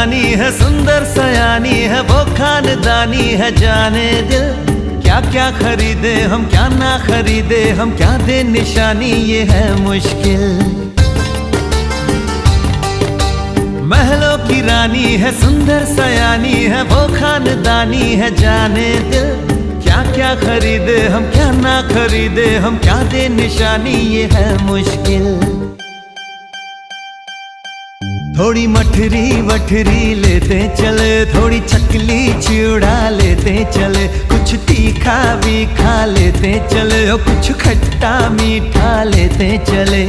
रानी है, सुंदर सयानी है, वो खानदानी है जाने दिल। क्या क्या खरीदे हम, क्या ना खरीदे हम, क्या दे निशानी, ये है मुश्किल। महलों की रानी है, सुंदर सयानी है, वो खानदानी है जाने दिल। क्या क्या खरीदे हम, क्या ना खरीदे हम, क्या दे निशानी, ये है मुश्किल। थोड़ी मठरी वठरी लेते चले, थोड़ी चकली चिड़ा लेते चले, कुछ तीखा भी खा लेते चले, और कुछ खट्टा मीठा लेते चले।